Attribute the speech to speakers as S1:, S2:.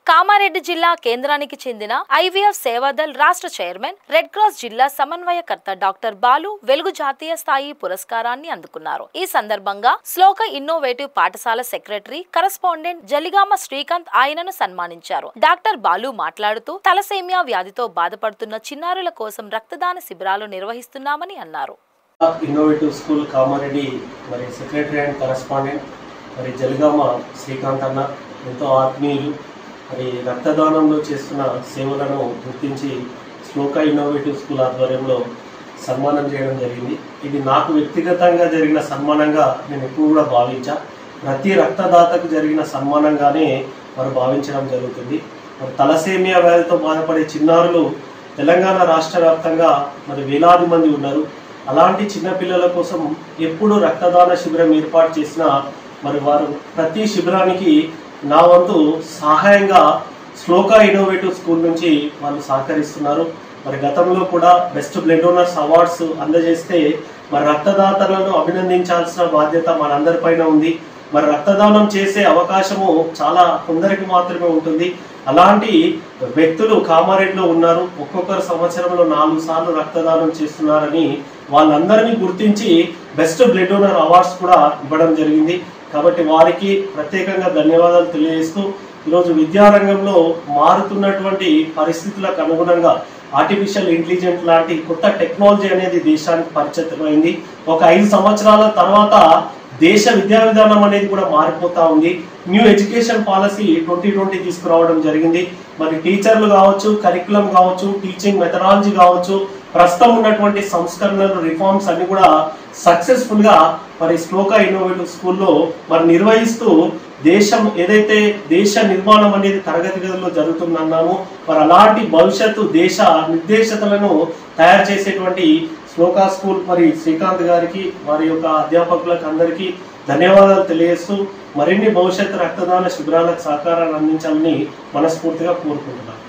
S1: కామారెడ్డి జిల్లా కేంద్రానికి చెందిన ఐవీఎఫ్ సేవాదల్ రాష్ట్ర చైర్మన్, రెడ్ క్రాస్ జిల్లా సమన్వయకర్త డాక్టర్ బాలు వెలుగు జాతీయ స్థాయి పురస్కారాన్ని అందుకున్నారు. ఈ సందర్భంగా శ్లోక ఇన్నోవేటివ్ పాఠశాల సెక్రటరీ కరెస్పాండెంట్ జలిగామ శ్రీకాంత్ ఆయనను సన్మానించారు. డాక్టర్ బాలు మాట్లాడుతూ తలసేమియా వ్యాధితో బాధపడుతున్న చిన్నారుల కోసం రక్తదాన శిబిరాలు నిర్వహిస్తున్నామని అన్నారు.
S2: ఇన్నోవేటివ్ స్కూల్ కామారెడ్డి మరి సెక్రటరీ అండ్ కరెస్పాండెంట్ మరి జలిగామ శ్రీకాంత్ అన్న ఎంతో ఆత్మీయులు. మరి రక్తదానంలో చేస్తున్న సేవలను గుర్తించి శ్లోక ఇన్నోవేటివ్ స్కూల్ ఆధ్వర్యంలో సన్మానం చేయడం జరిగింది. ఇది నాకు వ్యక్తిగతంగా జరిగిన సన్మానంగా నేను ఎప్పుడు కూడా భావించా. ప్రతి రక్తదాతకు జరిగిన సన్మానంగానే మరి భావించడం జరుగుతుంది. మరి తలసేమియా వ్యాధితో బాధపడే చిన్నారులు తెలంగాణ రాష్ట్ర వ్యాప్తంగా మరి వేలాది మంది ఉన్నారు. అలాంటి చిన్నపిల్లల కోసం ఎప్పుడు రక్తదాన శిబిరం ఏర్పాటు చేసినా మరి వారు ప్రతి శిబిరానికి నా వంతు సహాయంగా శ్లోక ఇన్నోవేటివ్ స్కూల్ నుంచి వాళ్ళు సహకరిస్తున్నారు. మరి గతంలో కూడా బెస్ట్ బ్లడ్ డోనర్స్ అవార్డ్స్ అందజేస్తే మరి రక్తదాతలను అభినందించాల్సిన బాధ్యత మనందరిపైన ఉంది. మరి రక్తదానం చేసే అవకాశము చాలా కొందరికి మాత్రమే ఉంటుంది. అలాంటి వ్యక్తులు కామారెడ్డిలో ఉన్నారు. ఒక్కొక్కరు సంవత్సరంలో 4 సార్లు రక్తదానం చేస్తున్నారని వాళ్ళందరినీ గుర్తించి బెస్ట్ బ్లడ్ డోనర్ అవార్డ్స్ కూడా ఇవ్వడం జరిగింది. కాబట్టి వారికి ప్రత్యేకంగా ధన్యవాదాలు తెలియజేస్తూ ఈరోజు విద్యారంగంలో మారుతున్నటువంటి పరిస్థితులకు అనుగుణంగా ఆర్టిఫిషియల్ ఇంటెలిజెన్స్ లాంటి కొత్త టెక్నాలజీ అనేది దేశానికి పరిచితమైంది. ఒక 5 సంవత్సరాల తర్వాత దేశ విద్యా విధానం అనేది కూడా మారిపోతా ఉంది. న్యూ ఎడ్యుకేషన్ పాలసీ 2020 తీసుకురావడం జరిగింది. మరి టీచర్లు కావచ్చు, కరికులం కావచ్చు, టీచింగ్ మెథడాలజీ కావచ్చు, ప్రస్తుతం ఉన్నటువంటి సంస్కరణలు, రిఫార్మ్స్ అన్ని కూడా సక్సెస్ఫుల్ గా మరి శ్లోక ఇన్నోవేటివ్ స్కూల్లో మరి నిర్వహిస్తూ దేశం ఏదైతే దేశ నిర్మాణం అనేది తరగతి గదుల్లో జరుగుతుందన్నామో మరి అలాంటి భవిష్యత్తు దేశ నిర్దేశతలను తయారు చేసేటువంటి శ్లోక స్కూల్ మరి శ్రీకాంత్ గారికి వారి యొక్క అధ్యాపకులకు అందరికీ ధన్యవాదాలు తెలియజేస్తూ మరిన్ని భవిష్యత్తు రక్తదాన శిబిరాలకు సహకారాన్ని అందించాలని మనస్ఫూర్తిగా కోరుకుంటున్నాను.